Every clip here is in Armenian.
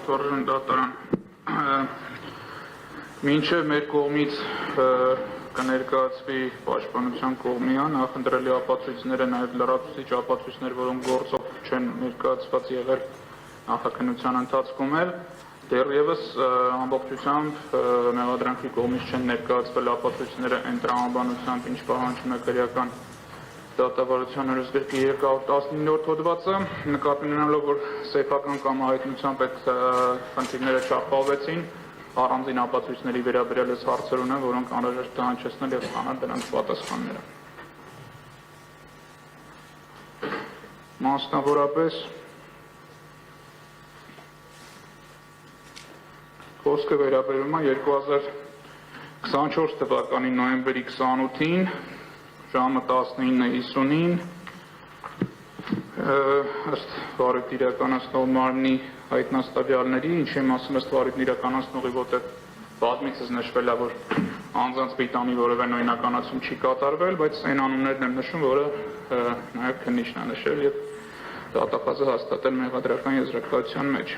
Թորժն դատարան մինչև մեր կողմից կներկայացվի պաշտպանության կողմյան նախընտրելի ապացույցները, նաև լրացուցիչ ապացույցներ, որոնք գործով չեն ներկայացված եղել նախաքննության ընթացքում էլ, դեռևս ամբողջությամբ մեղադրանքի կողմից չեն ներկայացվել ապացույցները այն տրամաբանությամբ, ինչ պահանջում է քրեական դատավարության օրենսգրքի 219-րդ հոդվածը, նկատի ունենալով, որ սեփական կամահայտնությամբ այդ խնդիրները չապահովվեցին, առանձին ապացույցների վերաբերյալ ես հարցեր ունեմ, որոնք անհրաժեշտ է հնչեցնել և ստանալ դրանց պատասխանները։ Մասնավորապես խոսքը վերաբերում է 2024 թվականի նոյեմբերի 28-ին ժամը 19:50-ին ըստ վարույթ իրականացնող մարմնի հայտնաստավյալների, ինչի մասին ըստ վարույթն իրականացնողի, որտեղ բազմիցս նշվել է, որ անձանց պիտանի որևէ նույնականացում չի կատարվել, բայց այն անուններն եմ նշում, որը նաև քննիչն է նշել և դատախազը հաստատել մեղադրական եզրակացության մեջ։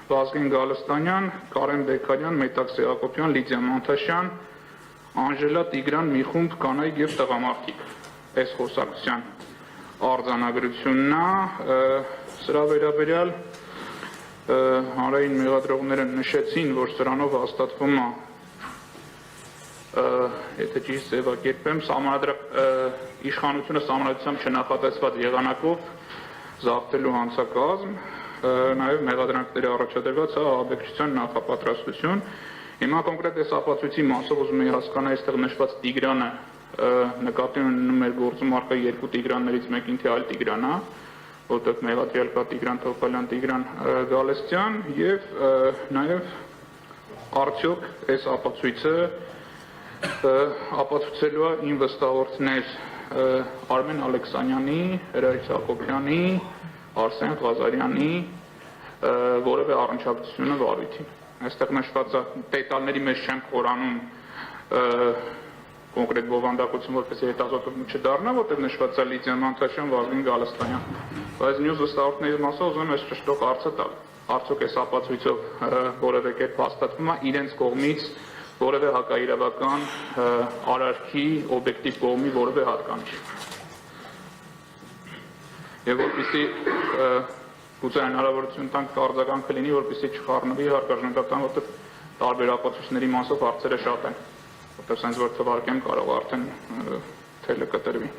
Վազգեն Գալստանյան, Կարեն Բեկարյան, Մետաքսե Հակոբյան, Լիդիա Մանթաշյան, Անժելա Տիգրան, մի խումբ կանայք և տղամարդիկ, այս խոսակցության արձանագրությունն է, սրա վերաբերյալ հանրային մեղադրողները նշեցին, որ սրանով հաստատվում է, եթե ճիշտ ձևակերպեմ, իշխանությունը սահմանադրությամբ չնախատեսված եղանակով զավթելու հանցակազմ, նաև մեղադրանքների առաջադրված ահաբեկչության նախապատրաստություն։ Հիմա կոնկրետ այս ապացույցի մասով ուզում եի հասկանալ այստեղ նշված Տիգրանը նկատի ունենում մեր գործում առկա երկու Տիգրաններից մեկին թե այլ Տիգրան է, որտեղ մեղադրյալ կա Տիգրան Թոփալյան, Տիգրան Գալստյան և նաև արդյոք այս ապացույցը ապացուցելու է իմ վստահորդներ Արմեն Ալեքսանյանի, Հրայր Հակոբյանի, Արսեն Ղազարյանի որևէ առնչակցությունը վարույթին։ Այստեղ նշված դետալների մեջ չեմ խորանում կոնկրետ բովանդակություն, որպեսզի հետազոտում չդառնա, որտեղ նշված է Լիդիա Մանթաշյան, Վազգեն Գալստանյան, բայց մյուս վստահորդների մասով ուզում եմ այս ճշտող հարցը տալ։ Արդյոք այս ապացույցով որևէ կերպ հաստատվում է իրենց կողմից որևէ հակաիրավական արարքի օբյեկտիվ կողմի որևէ հատկանիշ։ Եվ որպեսզի գուցե հնարավորություն տանք արձագանքը լինի, որպեսզի չխառնվի հարկաժնկատան, որտեղ տարբեր ապացույցների մասով հարցերը շատ են, որտեղ սենց որ թվարկեմ կարող արդեն թելը կտրվի։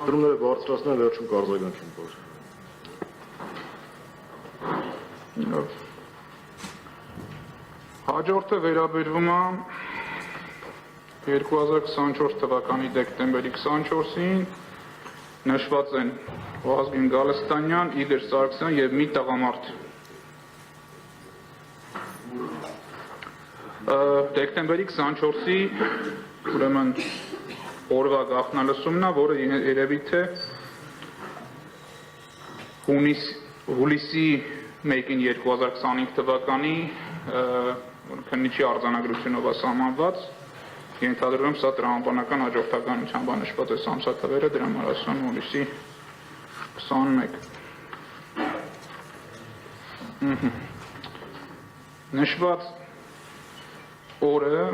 Դրումները բարձրացնել վերջում կարձագանքին բար։ Հաջորդը վերաբերվում է 2024 թվականի դեկտեմբերի 24-ին նշված են Վազգեն Գալստանյան, Իգոր Սարգսյան և մի տղամարդ։ Դեկտեմբերի 24-ի ուրեմն օրվա գաղտնալսումն է, որը երևի թե հուլիսի 1-ին 2025 թվականի քննիչի արձանագրությունով է սահմանված, ենթադրվում սա տրամաբանական հաջորդականությամբ նշված այս ամսաթվերը դրա համար հուլիսի 21։ Նշված օրը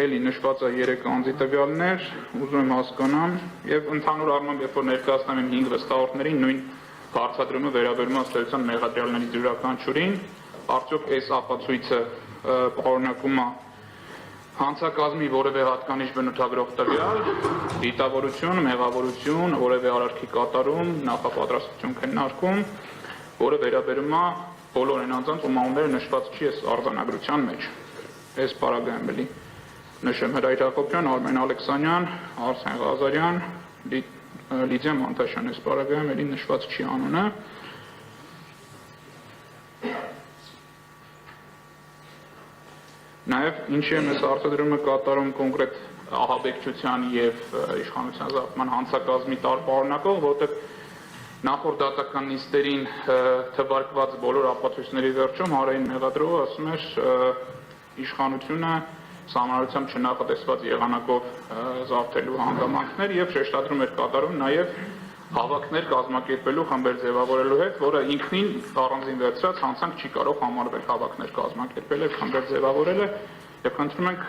էլի նշված է 3 անձի տվյալներ, ուզում եմ հասկանամ և ընդհանուր առմամբ երբ որ ներկայացնում եմ 5 վստահորդներին նույն հարցադրումը վերաբերում է ըստ մեղադրյալների յուրաքանչյուրին, արդյոք այս ապացույցը պարունակում է հանցակազմի որևէ հատկանիշ բնութագրող տվյալ, դիտավորություն, մեղավորություն, որևէ արարքի կատարում, նախապատրաստություն քննարկում, որը վերաբերում է բոլոր այն անձանց, ում անունները նշված չի այս արձանագրության մեջ։ Այս պարագայում էլի նշեմ Հրայր Հակոբյան, Արմեն Ալեքսանյան, Արսեն Ղազարյան, Լիդիա Մանթաշյան, այս պարագայում էլի նշված չի անունը։ Նաև ինչի եմ այս արտադրումը կատարում կոնկրետ ահաբեկչության և իշխանության զավակման հանցակազմի պարունակող, որտեղ նախորդ դատական նիստերին թվարկված բոլոր ապացույցների վերջում հանրային մեղադրողը ասում էր իշխանությունը սահմանադրությամբ չնախատեսված եղանակով զավթելու հանգամանքներ եւ շեշտադրում էր կատարում նաեւ հավաքներ կազմակերպելու խմբեր ձևավորելու հետ, որը ինքնին առանձին վերցրած հանցանք չի կարող համարվել հավաքներ կազմակերպել եւ խմբեր ձևավորելը եւ խնդրում ենք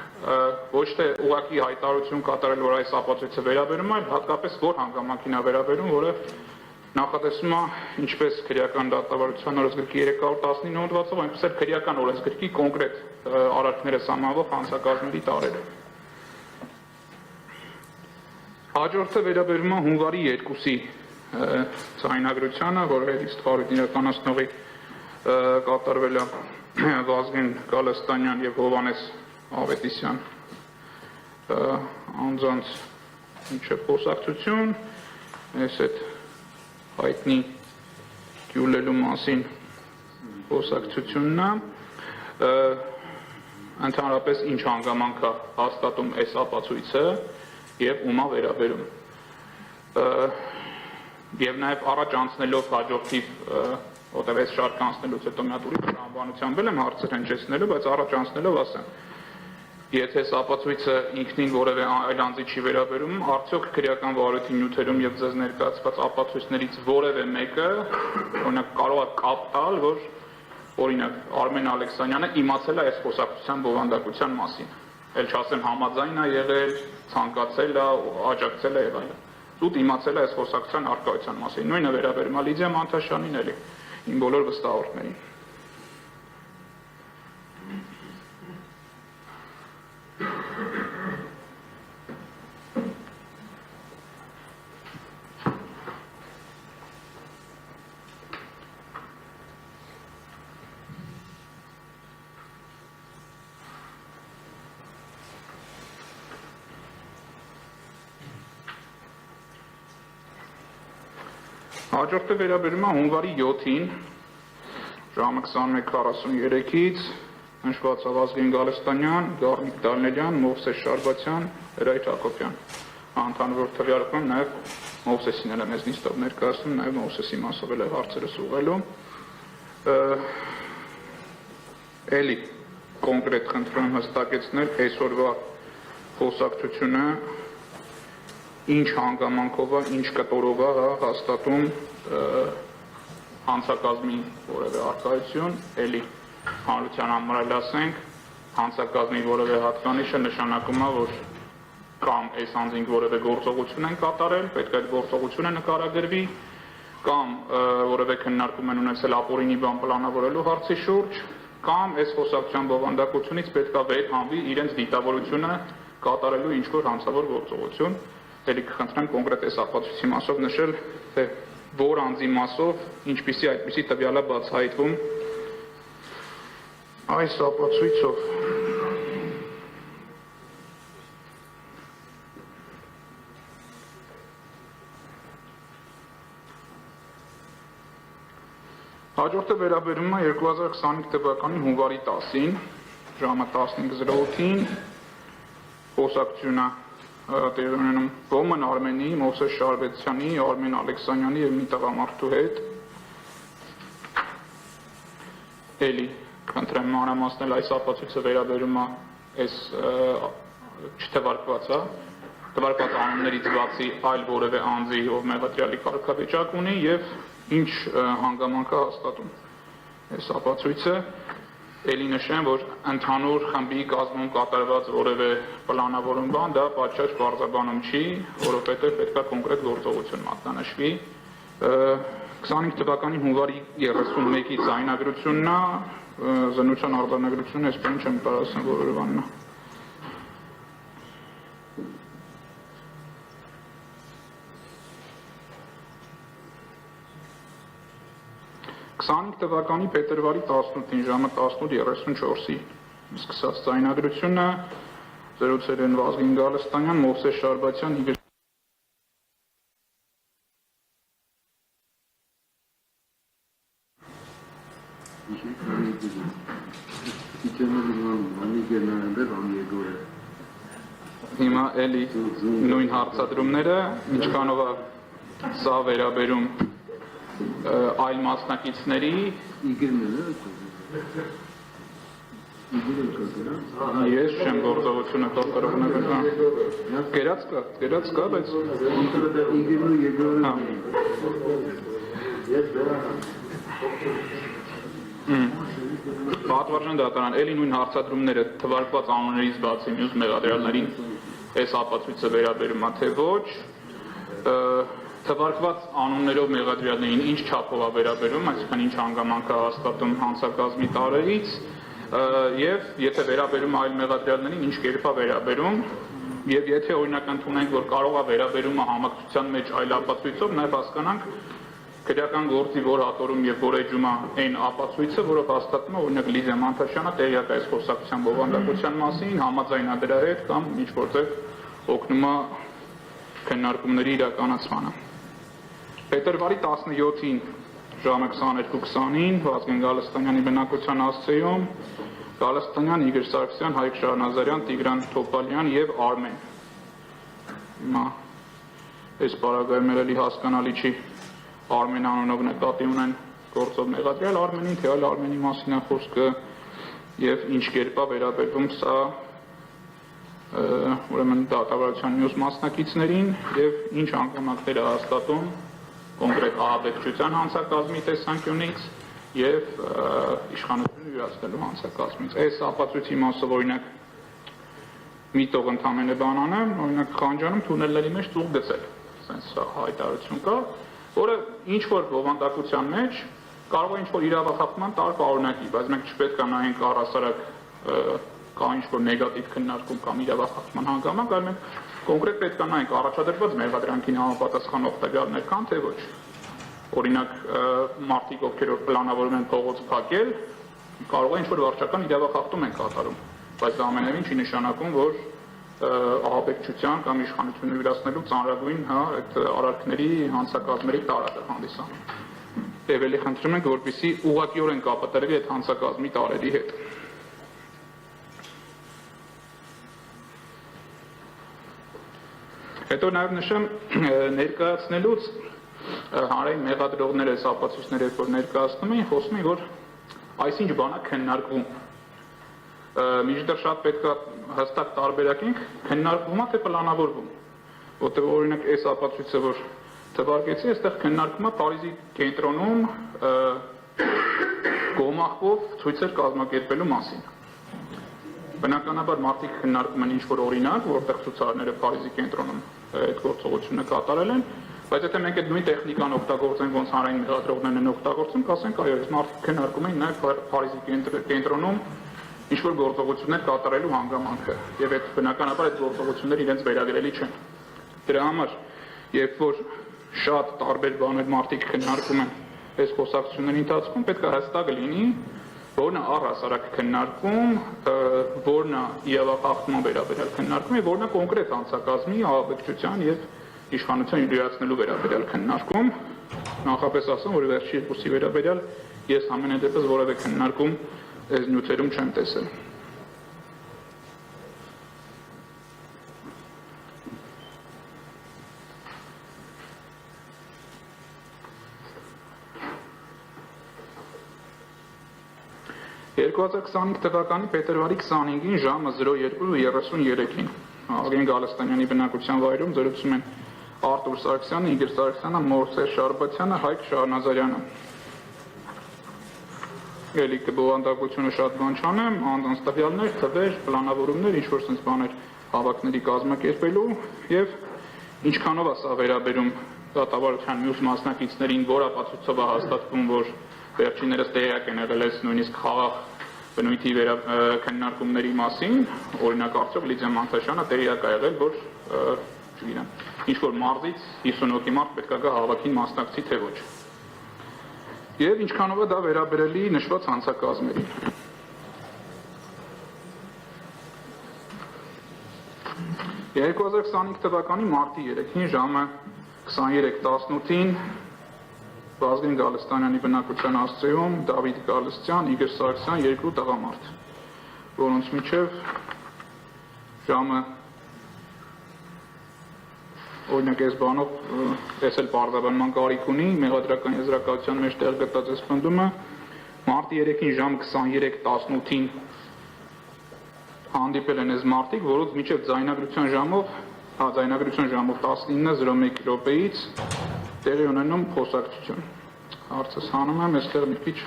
ոչ թե ուղղակի հայտարարություն կատարել, որ այս ապացույցը վերաբերում է, այլ հատկապես որ հանգամանքին է վերաբերում, որը նախատեսում է ինչպես քրեական դատավարության օրենսգրքի 319 հոդվածով, այնպես էլ քրեական օրենսգրքի կոնկրետ արարքները սահմանվող հանցագազմերի տարերը։ Հաջորդը վերաբերում է հունվարի 2-ի ձայնագրությանը, որը ստվարույթ իրականացնողի կատարվել է Վազգեն Գալստանյան եւ Հովանես Ավետիսյան անձանց մինչև խոսակցություն, այս այդ հայտնի գյուլելու մասին խոսակցությունն է, ընդհանրապես ինչ հանգամանք է հաստատում այս ապացույցը եւ ումա վերաբերում։ Եվ նաեւ առաջ անցնելով հաջորդիվ որտեղ այս շարքը անցնելուց հետո մի հատ ուրիշ անվանությամբ եմ հարցեր հնչեցնելու, բայց առաջ անցնելով ասեմ, եթե այս ապացույցը ինքնին որևէ այլ անձի չի վերաբերում, արդյոք քրեական վարույթի նյութերում եւ ձեզ ներկայացված ապացույցներից որևէ մեկը, օրինակ կարող է կապ տալ, որ օրինակ Արմեն Ալեքսանյանը իմացել է այս խոսակցության բովանդակության մասին, ել չասեմ համաձայն է եղել, ցանկացել է, աջակցել է եւ այլն։ Զուտ իմացել է այս խոսակցության արկայության մասին։ Նույնը վերաբերում է Լիդիա Մանթաշյանին էլի, իմ բոլոր վստահորդներին։ Հաջորդը վերաբերում է հունվարի 7-ին ժամը 21:43-ից հնչված Վազգեն Գալստանյան, Գառնիկ Դանիելյան, Մովսես Շարբացյան, Հրայր Հակոբյան։ Անթանուր թվյալքում նաև Մովսեսին էլ է մեզ նիստով ներկայացնում, նաև Մովսեսի մասով էլ է հարցերս ուղղելու։ Էլի կոնկրետ խնդրում եմ հստակեցնել այսօրվա խոսակցությունը ինչ հանգամանքով է, ինչ կտորով է հաստատում հանցակազմի որևէ արկայություն, էլի հանրության համար էլ ասենք, հանցակազմի որևէ հատկանիշը նշանակում է, որ կամ այս անձին որևէ գործողություն են կատարել, պետք է այդ գործողությունը նկարագրվի, կամ որևէ քննարկում են ունեցել ապօրինի բան պլանավորելու հարցի շուրջ, կամ այս խոսակցության բովանդակությունից պետք է վերհանվի իրենց դիտավորությունը կատարելու ինչ-որ հանցավոր գործողություն։ Էլի կխնդրեմ կոնկրետ այս ապացույցի մասով նշել, թե որ անձի մասով, ինչպիսի այդպիսի տվյալ է բացահայտվում այս ապացույցով։ Հաջորդը վերաբերում է 2025 թվականի հունվարի 10-ին, ժամը 15:08-ին, խոսակցությունը տեղի ունենում Ոմն Արմենի, Մովսես Շարբեցյանի, Արմեն Ալեքսանյանի եւ մի տղամարդու հետ։ Էլի խնդրեմ մանրամասնել այս ապացույցը վերաբերում է այս չթվարկված անուններից բացի այլ որևէ անձի, ով մեղադրյալի կարգավիճակ ունի եւ ինչ հանգամանք է հաստատում այս ապացույցը։ Էլի նշեմ, որ ընդհանուր խմբի կազմում կատարված որևէ պլանավորում բան, դա պատշաճ բարձրաբանում չի, որովհետև պետք է կոնկրետ գործողություն մատնանշվի։ 25 թվականի հունվարի 31-ի ձայնագրությունն է, զննության արձանագրությունը այսպես չեմ տարածում որևէ 25 թվականի փետրվարի 18-ին ժամը 18:34-ի սկսած ձայնագրությունը զրուցել են Վազգեն Գալստանյան, Մովսես Շարբացյան, Իգոր Հիմա էլի նույն հարցադրումները, ինչքանով է սա վերաբերում այլ մասնակիցների Ես չեմ գործողությունը կատարողն եմ Գերած կա, բայց Պատվարժան դատարան, էլի նույն հարցադրումները թվարկված անուններից բացի մյուս մեղադրյալներին այս ապացույցը վերաբերում է, թե ոչ, թվարկված անուններով մեղադրյալներին ինչ չափով է վերաբերում, այսինքն ինչ հանգամանք է հաստատում հանցակազմի տարերից, եւ եթե վերաբերում այլ մեղադրյալներին ինչ կերպ է վերաբերում, եւ եթե օրինակ ընդունենք, որ կարող է վերաբերումը համակցության մեջ այլ ապացույցով, նաեւ հասկանանք քրեական գործի որ հատորում եւ որ էջում է այն ապացույցը, որով հաստատում է օրինակ Լիզա Մանթաշյանը տեղյակ է այս խոսակցության բովանդակության մասին, համաձայն է դրա հետ կամ ինչ որտեղ օգնում է քննարկումների իրականացմանը։ Փետրվարի 17-ին ժամը 22:20-ին Վազգեն Գալստանյանի բնակության հասցեում Գալստանյան, Իգոր Սարգսյան, Հայկ Շահնազարյան, Տիգրան Թոպալյան եւ Արմեն։ Հիմա այս պարագայում էլի հասկանալի չի Արմեն անունով նկատի ունեն գործով մեղադրյալ Արմենին, թե այլ Արմենի մասին է խոսքը եւ ինչ կերպ է վերաբերվում սա ուրեմն դատավարության մյուս մասնակիցներին եւ ինչ հանգամանքներ է հաստատում կոնկրետ ահաբեկչության հանցակազմի տեսանկյունից եւ իշխանությունը յուրացնելու հանցակազմից։ Այս ապացույցի մասով օրինակ մի տող ընդամենը բանանը, օրինակ Խանջանում թունելների մեջ ծուղ գցել, sense հայտարարություն կա, որը ինչ որ բովանդակության մեջ կարող է ինչ որ իրավախախտման տալ պարունակի, բայց մենք չպետք է նայենք առհասարակ կա ինչ որ նեգատիվ քննարկում կամ իրավախախտման հանգամանք, այլ մենք կոնկրետ պետք է նայենք առաջադրված մեղադրանքին համապատասխան օգտագործներ կան թե ոչ։ Օրինակ մարդիկ ովքեր որ պլանավորում են փողոց փակել, կարող է ինչ որ վարչական իրավախախտում են կատարում, բայց դա ամենևին չի նշանակում, որ ահաբեկչության կամ իշխանությունը յուրացնելու ծանրագույն այդ արարքների հանցակազմերի տարածք հանդիսանում։ Եվ ելի խնդրում ենք, որպեսզի ուղղակիորեն կապադրվի այդ հանցակազմի տարերի հետ։ Հետո նաև նշեմ ներկայացնելուց հանրային մեղադրողները այս ապացույցները երբ որ ներկայացնում էին, խոսում էին, որ այսինչ բան է քննարկվում։ Մինչդեռ շատ պետք է հստակ տարբերակենք քննարկվում է թե պլանավորվում։ Որտեղ օրինակ այս ապացույցը որ թվարկեցի, այստեղ քննարկվում է Փարիզի կենտրոնում գոմախով ցույցեր կազմակերպելու մասին։ Բնականաբար մարդիկ քննարկում են ինչ որ օրինակ, որտեղ ցուցարարները Փարիզի կենտրոնում այդ գործողությունը կատարել են, բայց եթե մենք այդ նույն տեխնիկան օգտագործենք, ոնց հանրային մեղադրողներն են օգտագործում, կասենք այո, մարդիկ քննարկում են նաև Փարիզի կենտրոնում ինչ որ գործողություններ կատարելու հանգամանքը, եւ այդ բնականաբար այդ գործողությունները իրենց վերագրելի չեն։ Դրա համար, երբ որ շատ տարբեր բաներ մարդիկ քննարկում են այս խոսակցությունների ընթացքում, պետք է հստակ լինի, որն է առհասարակ քննարկում, որն է իրավախախտման վերաբերյալ քննարկում եւ որն է կոնկրետ հանցակազմի ահաբեկչության եւ իշխանության յուրացնելու վերաբերյալ քննարկում։ Նախապես ասեմ, որ վերջի երկուսի վերաբերյալ ես ամենայն դեպս որևէ քննարկում այս նյութերում չեմ տեսել։ թվականի փետրվարի 25-ին ժամը 02:33-ին Ալգեն Գալստանյանի բնակության վայրում զրուցում են Արտուր Սարգսյանը, Իգոր Սարգսյանը, Մորսեր Շարբաթյանը, Հայկ Շահնազարյանը։ Էլի կբովանդակությունը շատ բան չանեմ, անձանց տվյալներ, թվեր, պլանավորումներ, ինչ որ sense բաներ հավաքների կազմակերպելու եւ ինչքանով է սա վերաբերում դատավարության մյուս մասնակիցներին, որ ապացույցով է հաստատվում, որ վերջիններս տեղյակ են եղել այս նույնիսկ խաղաղ բնույթի քննարկումների մասին, օրինակ արդյոք Լիզա Մանթաշյանը տեղյակ է եղել, որ չգիտեմ, ինչ որ մարզից 50 հոգի մարդ պետք է գա հավաքին մասնակցի թե ոչ։ Եվ ինչքանով է դա վերաբերելի նշված հանցակազմերին։ Եվ 2025 թվականի մարտի 3-ին ժամը 23:18-ին Վազգեն Գալստանյանի բնակության հասցեում Դավիթ Գալստյան, Իգոր Սարգսյան երկու տղամարդ, որոնց միջև ժամը օրինակ այս բանով այս էլ պարզաբանման կարիք ունի, մեղադրական եզրակացության մեջ տեղ գտած այս պնդումը մարտի 3-ին ժամը 23:18-ին հանդիպել են այս մարդիկ, որոնց մինչև ձայնագրության ժամով 19:01 րոպեից տեղի ունենում խոսակցություն։ Հարցս հանում եմ, այստեղ մի քիչ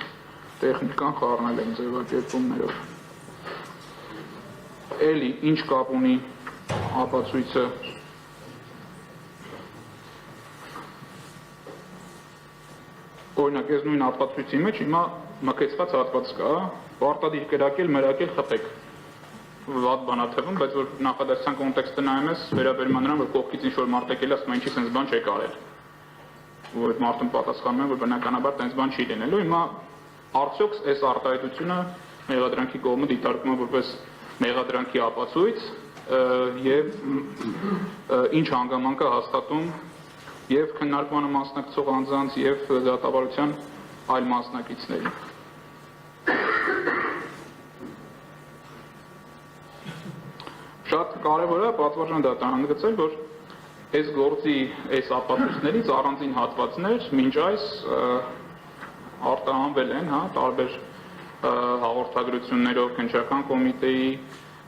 տեխնիկան խառնել եմ ձևակերպումներով։ Էլի ինչ կապ ունի ապացույցը օրինակ, այս նույն ապացույցի մեջ հիմա մկեցված հատված կա, պարտադիր կրակել, մրակել, խփեք։ Վատ բան է թվում, բայց որ նախադասության կոնտեքստը նայում ես, վերաբերում նրան, որ կողքից ինչ-որ մարդ եկել է, ասում է, ինչի սենց բան չեք արել։ Որ այդ մարդուն պատասխանում են, որ բնականաբար տենց բան չի լինելու։ Հիմա արդյոք այս արտահայտությունը մեղադրանքի կողմը դիտարկվում է որպես մեղադրանքի ապացույց եւ ինչ հանգամանք է հաստատում եւ քննարկմանը մասնակցող անձանց եւ դատավարության այլ մասնակիցների։ Շատ կարևոր է պատվարժան դատահանգեցել, որ այս գործի այս ապացույցներից առանձին հատվածներ մինչ այս արտահանվել են, տարբեր հաղորդագրություններով քննչական կոմիտեի,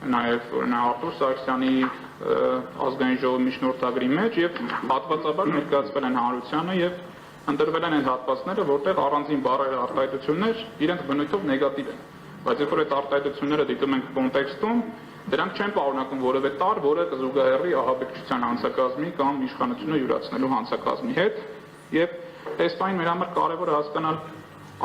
նաև Արտուր Սարգսյանի ազգային ժողովի միջնորդագրի մեջ եւ հատվածաբար ներկայացվել են հանրությանը եւ ընտրվել են այդ հատվածները, որտեղ առանձին բառեր արտահայտություններ իրենք բնույթով նեգատիվ են։ Բայց երբ որ այդ արտահայտությունները դիտում ենք կոնտեքստում, դրանք չեն պարունակում որևէ տարր, որը կզուգահեռի ահաբեկչության հանցակազմի կամ իշխանությունը յուրացնելու հանցակազմի հետ եւ այս բանը մեր համար կարեւոր է հասկանալ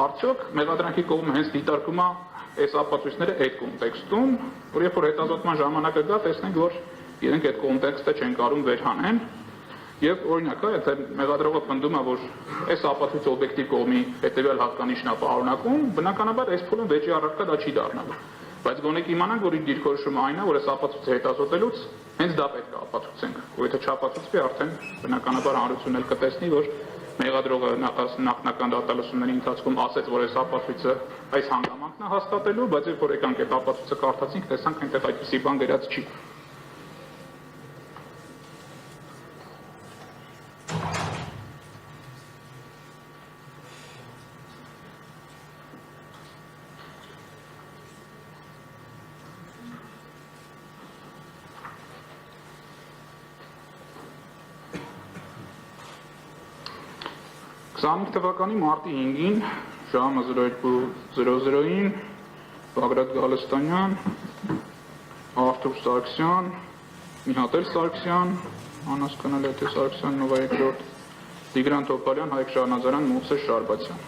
արդյոք մեղադրանքի կողմը հենց դիտարկում է այս ապացույցները այդ կոնտեքստում, որ երբ որ հետազոտման ժամանակը գա, տեսնենք, որ իրենք այդ կոնտեքստը չեն կարող վերհանեն եւ օրինակ, եթե մեղադրողը պնդում է, որ այս ապացույցը օբյեկտիվ կողմի հետեւյալ հատկանիշն է պարունակում, բնականաբար այս փուլում վեճի առարկա դա չի դառնալու։ Բայց գոնե կիմանանք, որ իր դիրքորոշումը այն է, որ այս ապացույցը հետազոտելուց հենց դա պետք է ապացուցենք, որ եթե չապացուցվի, արդեն բնականաբար հանրությունն էլ կտեսնի, որ մեղադրողը նախնական դատալսումների ընթացքում ասեց, որ այս ապացույցը այս հանգամանքն է հաստատելու, բայց երբ որ եկանք այդ ապացույցը կարդացինք, տեսանք այնտեղ այդպիսի բան գրած չի։ թվականի մարտի 5-ին ժամը 02:00-ին Բագրատ Գալստանյան, Արտուր Սարգսյան, Միհատել Սարգսյան, անհասկանալի է թե Սարգսյանն ով է երկրորդ, Տիգրան Թոփալյան, Հայկ Շահնազարյան, Մովսես Շարբացյան։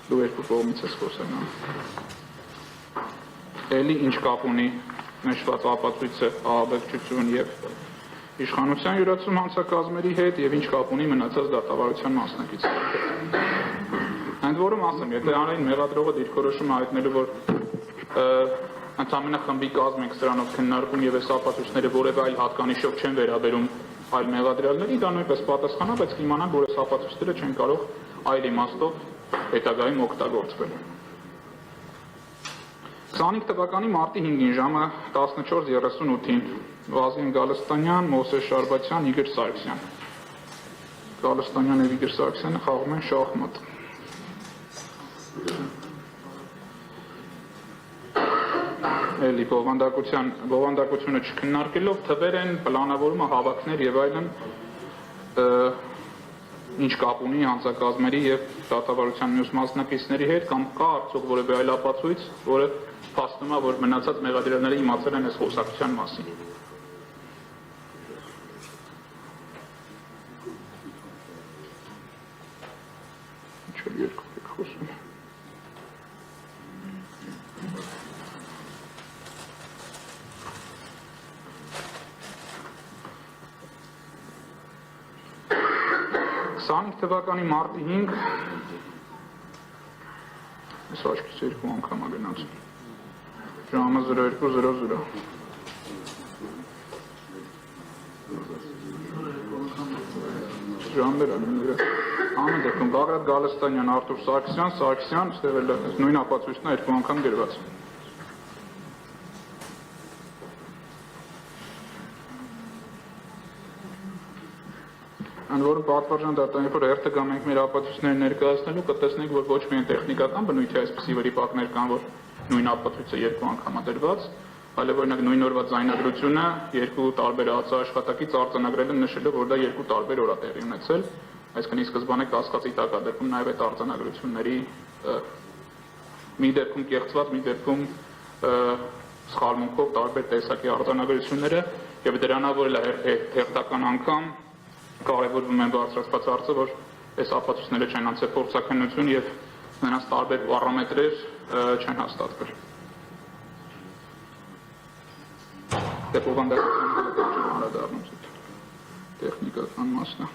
Դու երկու կողմից ես խոսել։ Էլի ինչ կապ ունի նշված ապացույցը ահաբեկչություն եւ իշխանության յուրացում հանցակազմերի հետ եւ ինչ կապ ունի մնացած դատավարության մասնակիցների հետ։ Ընդ որում ասեմ, եթե անային մեղադրողը դիրքորոշումը հայտնելու, որ ընդամենը խմբի կազմ ենք սրանով քննարկում եւ այս ապացույցները որևէ այլ հատկանիշով չեն վերաբերում այլ մեղադրյալների, դա նույնպես պատասխան է, բայց կիմանանք, որ այս ապացույցները չեն կարող այլ իմաստով հետագայում օգտագործվել։ 25 թվականի մարտի 5-ին ժամը 14:38-ին Վազգեն Գալստանյան, Մովսես Շարբացյան, Իգոր Սարգսյան։ Գալստանյան եւ Իգոր Սարգսյանը խաղում են շախմատ։ Էլի բովանդակությունը չքննարկելով թվեր են, պլանավորումը, հավաքներ եւ այլն ինչ կապ ունի հանցակազմերի եւ դատավարության մյուս մասնակիցների հետ կամ կա արդյոք որևէ այլ ապացույց, որը փաստում է, որ մնացած մեղադրյալները իմացել են այս խոսակցության մասին։ Թվականի մարտի 5 այս աչքից երկու անգամ է գնացել ժամը 02:00 ժամեր են ամեն դեպքում Բագրատ Գալստանյան, Արտուր Սարգսյան, ստեղ էլ նույն ապացույցն է երկու անգամ գրված։ Ընդ որում պատվարժան դատան, երբ որ հերթը գամ ենք մեր ապացույցները ներկայացնելու, կտեսնենք, որ ոչ միայն տեխնիկական բնույթի այսպիսի վրիպակներ կան, որ նույն ապացույցը երկու անգամ է դրված, այլև օրինակ նույն օրվա ձայնագրությունը երկու տարբեր աշխատակից արձանագրելը նշելով, որ դա երկու տարբեր օր է տեղի ունեցել, այսինքն ի սկզբանե կասկածի տակ է դրվում նաև այդ արձանագրությունների մի դեպքում կեղծված, մի դեպքում սխալմունքով տարբեր տեսակի արձանագրությունները եւ դրանավոր հերթական անգամ կարևորվում է բարձրացված հարցը, որ այս ապացույցները չեն անցել փորձաքննություն եւ նրանց տարբեր պարամետրեր չեն հաստատվել։ Դեպովանդակության անդրադառնում տեխնիկական մասն է։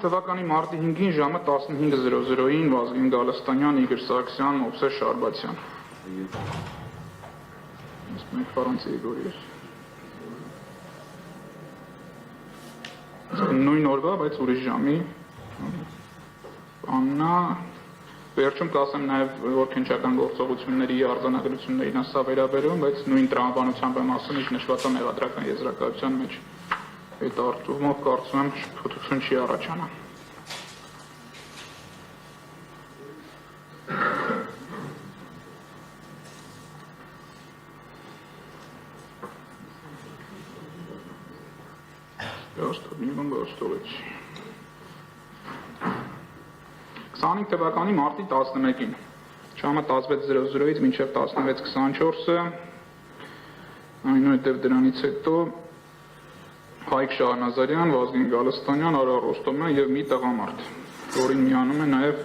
թվականի մարտի 5-ին ժամը 15:00-ին Վազգեն Գալստանյան, Իգոր Սարգսյան, Մովսես Շարբացյան։ Մենք Ֆրանսի Իգորի էր։ Նույն օրվա, բայց ուրիշ ժամի բաննա, վերջում կասեմ նաև, որ քննչական գործողությունների արձանագրություններին ասա վերաբերում, բայց նույն տրամաբանությամբ եմ ասում, ինչ նշված է մեղադրական եզրակացության մեջ։ Այդ արդյունքով կարծում եմ փոփոխություն չի առաջանա։ թվականի մարտի 11-ին ժամը 16:00-ից մինչև 16:24, այնուհետև դրանից հետո Հայկ Շահնազարյան, Վազգեն Գալստանյան, Արա Ռոստոմյան եւ մի տղամարդ, որին միանում է նաեւ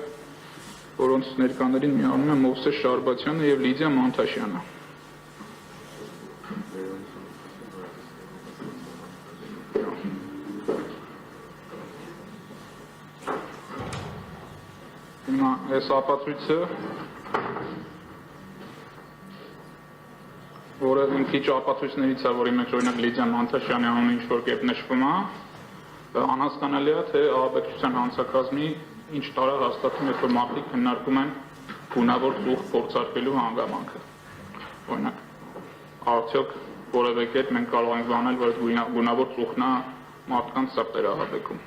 որոնց ներկաներին միանում է Մովսես Շարբացյանը եւ Լիդիա Մանթաշյանը։ Այս ապացույցը, որը մի քիչ ապացույցներից է, որի մեջ օրինակ Լիդիա Մանթաշյանի անունը ինչ-որ կերպ նշվում է, անհասկանալի է, թե ահաբեկչության հանցակազմի ինչ տարա հաստատում, երբ որ մարդիկ քննարկում են գունավոր ծուղ փորձարկելու հանգամանքը։ Օրինակ, արդյոք որևէ կերպ մենք կարող ենք վանել, որ գունավոր ծուղն է մարդկանց սրտեր ահաբեկում։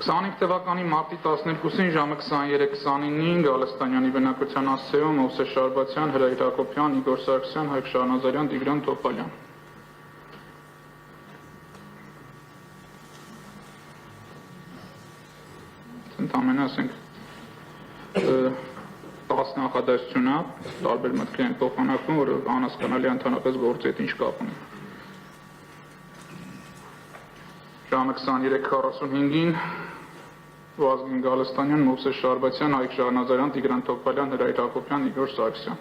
25 թվականի մարտի 12-ին ժամը 23:29-ին Գալստանյանի բնակության ասցեում Մովսես Շարբացյան, Հրայր Հակոբյան, Իգոր Սարգսյան, Հայկ Շահնազարյան, Տիգրան Տոպալյան։ Ընդամենը ասենք 10 նախադասություն է, տարբեր մտքեր են փոխանակվում, որը անհասկանալի ընդհանրապես գործի հետ ինչ կապ ունի։ Ժամը 23:45-ին Վազգեն Գալստանյան, Մովսես Շարբացյան, Հայկ Շահնազարյան, Տիգրան Տոպալյան, Հրայր Հակոբյան, Իգոր Սարգսյան։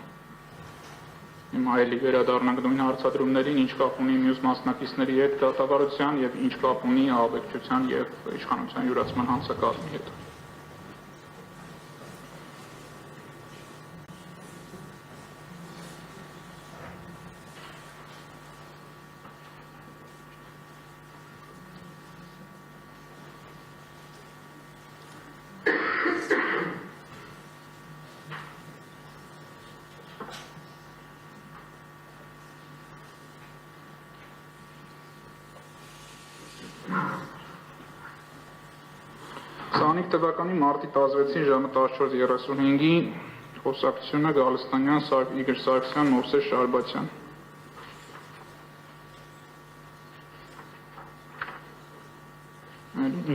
Հիմա էլի վերադառնանք նույն հարցադրումներին, ինչ կապ ունի մյուս մասնակիցների հետ դատավարության եւ ինչ կապ ունի ահաբեկչության եւ իշխանության յուրացման հանցակազմի հետ։ Թվականի մարտի 16-ին ժամը 14:35-ին խոսակցությունը Գալստանյան, Իգոր Սարգսյան, Մովսես Շարբացյան։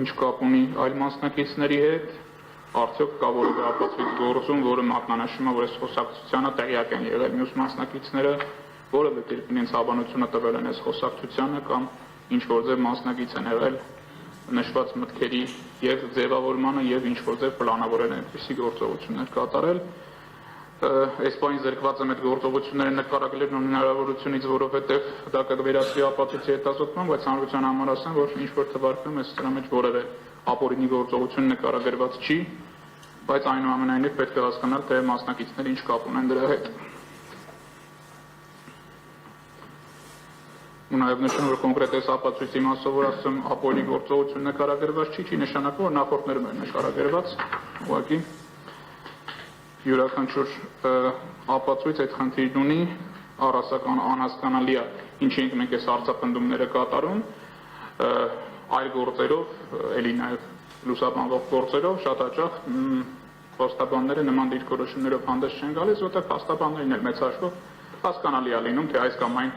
Ինչ կապ ունի այլ մասնակիցների հետ, արդյոք կա որևէ ապացույց գործում, որը մատնանշում է, որ այս խոսակցությանը տեղյակ են եղել մյուս մասնակիցները, որևէ կերպ իրենց հավանությունը տվել են այս խոսակցությանը կամ ինչ որ ձև մասնակից են եղել նշված մտքերի եւ ձևավորմանը եւ ինչ որ ձև պլանավորել են այդպիսի գործողություններ կատարել։ Այս բանի զրկված եմ այդ գործողությունները նկարագրել հնարավորությունից, որովհետեւ դա կվերածվի ապացույցի հետազոտման, բայց հանրության համար ասեմ, որ ինչ որ թվարկում է դրա մեջ որևէ ապօրինի գործողություն նկարագրված չի, բայց այնուամենայնիվ պետք է հասկանալ, թե մասնակիցները ինչ կապ ունեն դրա հետ։ Ու նաև նշում, որ կոնկրետ այս ապացույցի մասով, որ ասում ապօրինի գործողություն նկարագրված չի նշանակում, որ նախորդներում էր նկարագրված, ուղղակի յուրաքանչյուր ապացույց այդ խնդիրն ունի, առհասական անհասկանալի է, ինչի ենք մենք այս հարցապնդումները կատարում, այլ գործերով, էլի նաև լուսաբանվող գործերով շատ հաճախ փաստաբանները նման դիրքորոշումներով հանդես չեն գալիս, որտեղ փաստաբաններին էլ մեծ հաշվով հասկանալի է լինում, թե այս կամ այն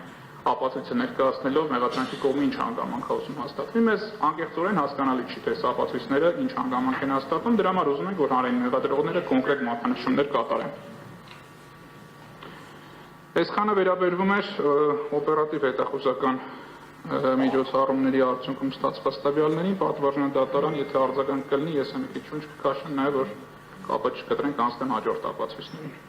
ապացույցը ներկայացնելով մեղադրանքի կողմը ինչ հանգամանք է ուզում հաստատվի։ Մեզ անկեղծորեն հասկանալի չի, թե սա ապացույցները ինչ հանգամանք են հաստատում, դրա համար ուզում ենք, որ հանրային մեղադրողները կոնկրետ մատնանշումներ կատարեն։ Այսքանը վերաբերվում էր օպերատիվ հետախուզական միջոցառումների արդյունքում ստացված տվյալներին, պատվարժանադատարան, եթե արձագանք կլինի, ես մի քիչ շունչ կքաշեմ նաև, որ կապը չկտրենք անցնեմ հաջորդ ապացույցներին։